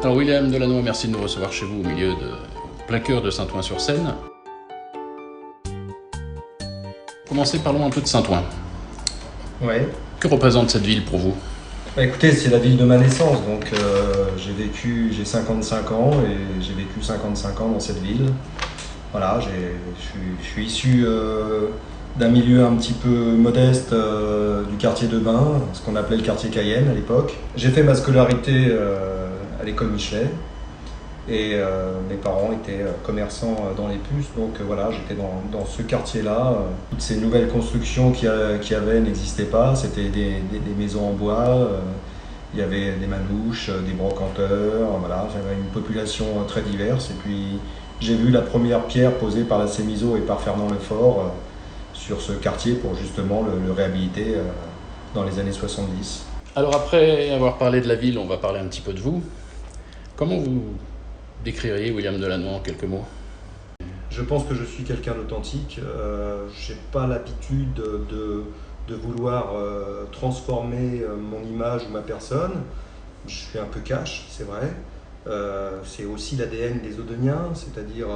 Alors William Delannoy, merci de nous recevoir chez vous au milieu de plein cœur de Saint-Ouen-sur-Seine. Commencez, parlons un peu de Saint-Ouen. Ouais. Que représente cette ville pour vous? Bah écoutez, c'est la ville de ma naissance, donc j'ai 55 ans et j'ai vécu 55 ans dans cette ville. Voilà, je suis issu d'un milieu un petit peu modeste du quartier de Bain, ce qu'on appelait le quartier Cayenne à l'époque. J'ai fait ma scolarité à l'école Michelet et mes parents étaient commerçants dans les puces, donc voilà, j'étais dans ce quartier-là. Toutes ces nouvelles constructions qu'il y avait n'existaient pas, c'était des maisons en bois, il y avait des manouches, des brocanteurs, voilà, j'avais une population très diverse. Et puis j'ai vu la première pierre posée par la Sémizo et par Fernand Lefort sur ce quartier pour justement le réhabiliter dans les années 70. Alors après avoir parlé de la ville, on va parler un petit peu de vous. Comment vous décririez William Delannoy en quelques mots? Je pense que je suis quelqu'un d'authentique. Je n'ai pas l'habitude de vouloir transformer mon image ou ma personne. Je suis un peu cash, c'est vrai. C'est aussi l'ADN des Audegnats, c'est-à-dire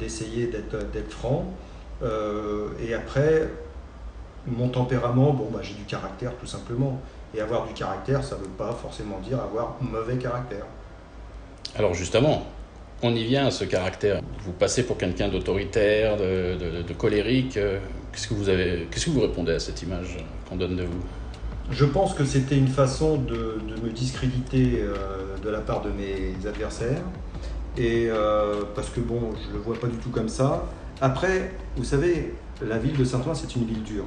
d'essayer d'être franc. Et après, mon tempérament, j'ai du caractère tout simplement. Et avoir du caractère, ça ne veut pas forcément dire avoir mauvais caractère. Alors justement, on y vient à ce caractère. Vous passez pour quelqu'un d'autoritaire, de colérique. Qu'est-ce que vous répondez à cette image qu'on donne de vous? Je pense que c'était une façon de me discréditer de la part de mes adversaires. Et parce que je ne le vois pas du tout comme ça. Après, vous savez, la ville de Saint-Ouen, c'est une ville dure.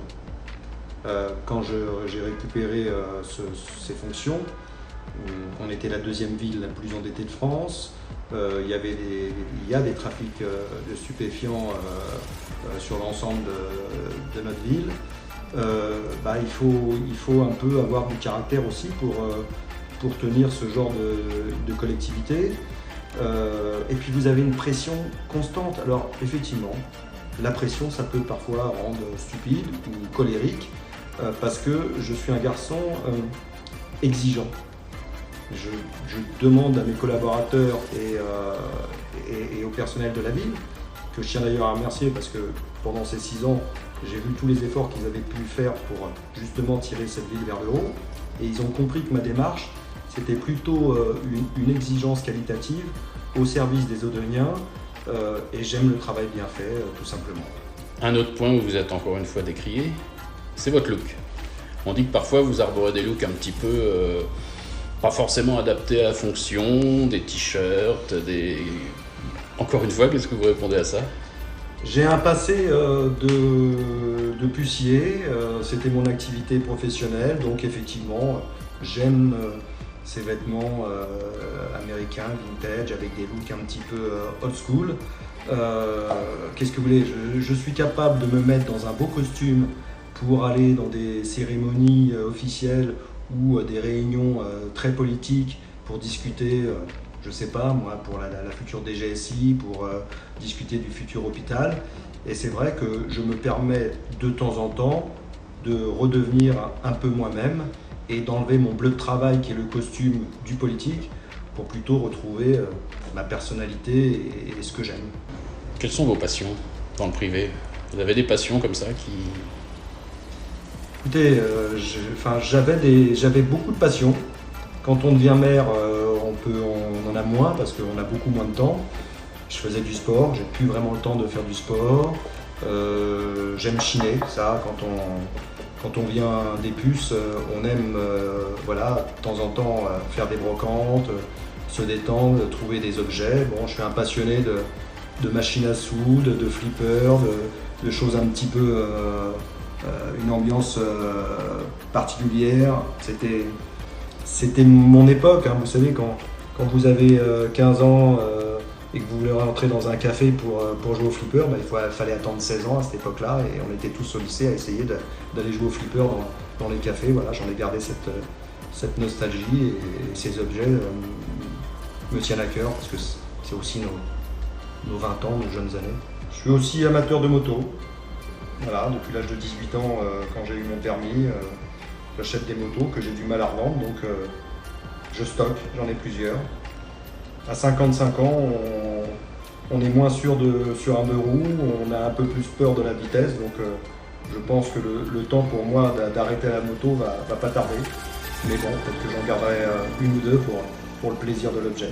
Quand j'ai récupéré ces fonctions, on était la deuxième ville la plus endettée de France. Il y a des trafics de stupéfiants sur l'ensemble de notre ville. Il faut un peu avoir du caractère aussi pour tenir ce genre de collectivité. Et puis vous avez une pression constante. Alors effectivement, la pression, ça peut parfois rendre stupide ou colérique parce que je suis un garçon exigeant. Je demande à mes collaborateurs et au personnel de la ville, que je tiens d'ailleurs à remercier parce que pendant ces 6 ans, j'ai vu tous les efforts qu'ils avaient pu faire pour justement tirer cette ville vers le haut. Et ils ont compris que ma démarche, c'était plutôt une exigence qualitative au service des Audegnats et j'aime le travail bien fait, tout simplement. Un autre point où vous êtes encore une fois décrié, c'est votre look. On dit que parfois vous arborez des looks un petit peu pas forcément adaptés à la fonction, des t-shirts, Encore une fois, qu'est-ce que vous répondez à ça? J'ai un passé de pucier, c'était mon activité professionnelle, donc effectivement j'aime ces vêtements américains, vintage, avec des looks un petit peu old school. Qu'est-ce que vous voulez, je suis capable de me mettre dans un beau costume pour aller dans des cérémonies officielles ou des réunions très politiques pour discuter, je sais pas moi, pour la future DGSI, pour discuter du futur hôpital. Et c'est vrai que je me permets de temps en temps de redevenir un peu moi-même et d'enlever mon bleu de travail qui est le costume du politique pour plutôt retrouver ma personnalité et ce que j'aime. Quelles sont vos passions dans le privé? Vous avez des passions comme ça qui... Écoutez, j'avais beaucoup de passions. Quand on devient maire, on en a moins parce qu'on a beaucoup moins de temps. Je faisais du sport, j'ai plus vraiment le temps de faire du sport. J'aime chiner, ça, quand on vient des puces, on aime de temps en temps faire des brocantes, se détendre, trouver des objets. Bon, je suis un passionné de machines à soude, de flippers, de choses un petit peu... une ambiance particulière. C'était mon époque, hein. Vous savez, quand vous avez 15 ans et que vous voulez rentrer dans un café pour jouer au flipper, il fallait attendre 16 ans à cette époque-là et on était tous au lycée à essayer d'aller jouer au flipper dans les cafés. Voilà, j'en ai gardé cette nostalgie et ces objets me tiennent à cœur parce que c'est aussi nos 20 ans, nos jeunes années. Je suis aussi amateur de moto. Voilà, depuis l'âge de 18 ans, quand j'ai eu mon permis, j'achète des motos que j'ai du mal à revendre, donc je stocke, j'en ai plusieurs. À 55 ans, on est moins sûr sur un deux roues, on a un peu plus peur de la vitesse, donc je pense que le temps pour moi d'arrêter la moto va pas tarder. Mais bon, peut-être que j'en garderai une ou deux pour le plaisir de l'objet.